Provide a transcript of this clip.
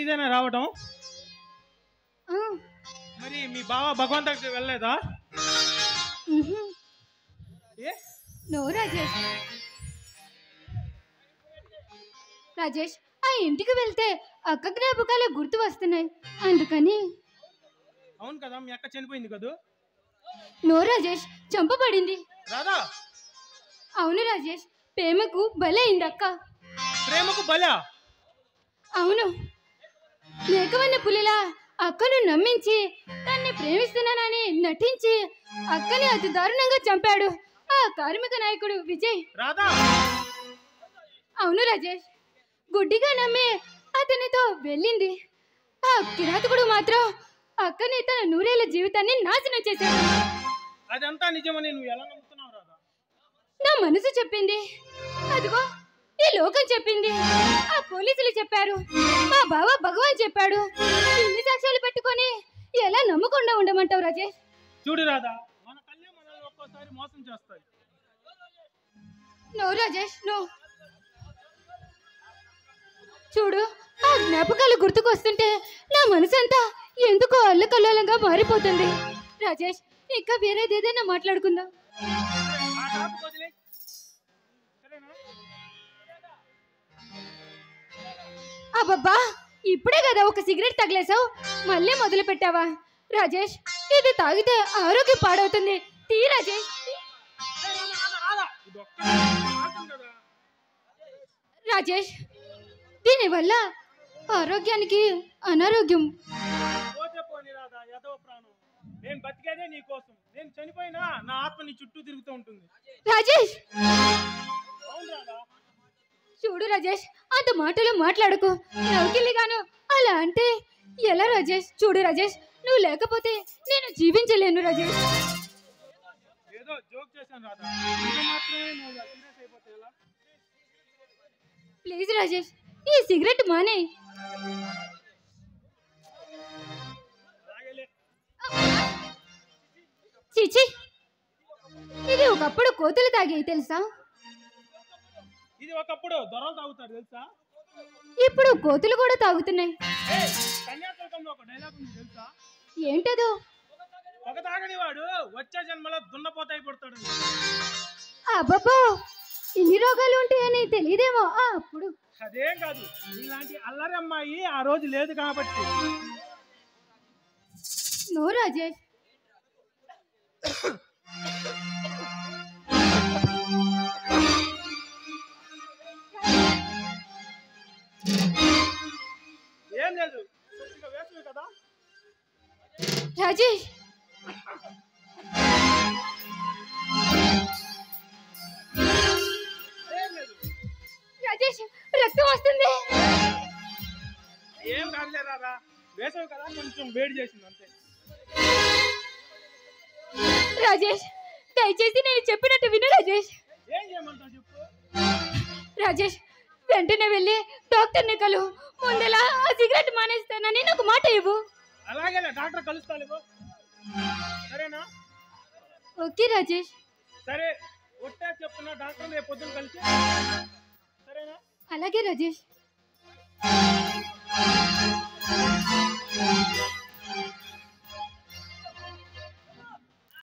ఇదేనా రావటం? ఆ, మరి మీ బావ భగవంత్ దగ్గరికి వెళ్ళలేదా? ఉహు. ఏ నో రాజేష్. రాజేష్, ఆ ఇంటికి వెళ్తే అక్క జ్ఞాపకాలే గుర్తు వస్తున్నాయి, అందుకని. అవును కదా, మీ అక్క చనిపోయింది కదూ? నో రాజేష్, చంపబడింది. రాదా? అవును రాజేష్, ప్రేమకు బలైంది అక్క. ప్రేమకు బలా? అవును, లేకవన్న పులిలా అక్కను నమ్మించి తన్ని ప్రేమిస్తున్నానని నటించి అక్కని అతి దారుణంగా చంపాడు ఆ కార్మిక నాయకుడు విజయ్. రాదా? అవును రాజేష్, గుడ్డిగా నమ్మి అతనితో వెళ్ళింది. ఆ కిరాతకుడు మాత్రం అక్కని తన నూరేళ్ల జీవితాన్ని నాశనం చేశాడు. అదంతా నిజమని నువ్వు ఎలా నమ్ముతున్నావు రాదా? నా మనసు చెప్పింది, అదిగో ఈ లోకం చెప్పింది, ఆ పోలీసులు చెప్పారు, మా బావ భగవాన్ చెప్పాడు. ఇన్ని సాక్ష్యాలు పెట్టుకొని ఎలా నమ్మకుండా ఉండమంటావు రాజేష్? చూడు రాదా, మన కళ్ళే మనల్ని ఒక్కోసారి మోసం చేస్తాయి. No Rajesh, no. చూడు, ఆ జ్ఞాపకాలు గుర్తుకొస్తుంటే నా మనసంతా ఎందుకో అల్లకల్లోలంగా మారిపోతుంది. రాజేష్, ఇంకా వేరేదేదైనా మాట్లాడుకుందాం. ఆ టాపిక్ వదిలేయ్. సరేనా? అబ్బబ్బా, ఇప్పుడే కదా ఒక సిగరెట్ తగిలేసావు, మళ్ళీ మొదలు పెట్టావా? రాజేష్, ఇది తాగితే ఆరోగ్యం పాడవుతుంది. తీ రాజేష్. ఇది ఒక్క మాత్రం కదా. రాజేష్, దీనివల్ల ఆరోగ్యానికి అనారోగ్యం. పోతే పోనీ రాదా, ఏదో ప్రాణం. నేను బతికేదే నీ కోసం. నేను చనిపోయినా నా ఆత్మ నీ చుట్టూ తిరుగుతూ ఉంటుంది. రాజేష్, అవును రాదా? చూడు రాజేష్, అంత మాటలు మాట్లాడకు. నౌకిల్లిగాను అలా అంటే ఎలా రాజేష్? చూడు రాజేష్, నువ్వు లేకపోతే నేను జీవించలేను రాజేష్. ఏదో జోక్ చేశాను రాదా, ఇంత మాత్రమే నువ్వు సీరియస్ అయిపోతే ఎలా? ప్లీజ్ రాజేష్, ఈ సిగరెట్ మానే. అలాగేలే. చిచి, ఇది ఒకప్పుడు కోతులు తాగేవి తెలుసా? ఇది ఒకప్పుడు దొరలు తాగుతారు తెలుసా? ఇప్పుడు కోతులు కూడా తాగుతున్నాయి. కన్యాశుల్కంలో ఒక డైలాగ్ ఉంది తెలుసా? ఏంటదో? ఒక తాగని వాడు వచ్చే జన్మలో దున్నపోతాయి పుడతాడు. అబ్బబ్బో, ఇన్ని రోగాలు ఉంటాయని తెలియదేమో అప్పుడు. అదేం కాదు, ఇలాంటి అల్లరి అమ్మాయి ఆ రోజు లేదు కాబట్టి. నో రాజేష్. ఏం లేదు, కొద్దిగా వేసవి కదా. రాజేష్, ఏం లేదు. రాజేష్, రక్తం వస్తుంది. ఏం కాదులే రాదా, వేసవి కదా, కొంచెం వేడి చేసింది అంతే. రాజేష్, దయచేసి నేను చెప్పినట్టు విను రాజేష్. ఏం చేయమంటావు చెప్పు. రాజేష్, వెంటనే వెళ్ళి డాక్టర్ని కలు. ముందలా ఆ సిగరెట్ మానేస్తానని నాకు మాట ఇవ్వు. అలాగేలే, డాక్టర్ కలుస్తాలేవో. సరేనా? ఓకే రాజేష్. సరే, ఒట్టే చెప్తున్నా, డాక్టర్ రేపు పొద్దున కలిసి. సరేనా? అలాగే రాజేష్.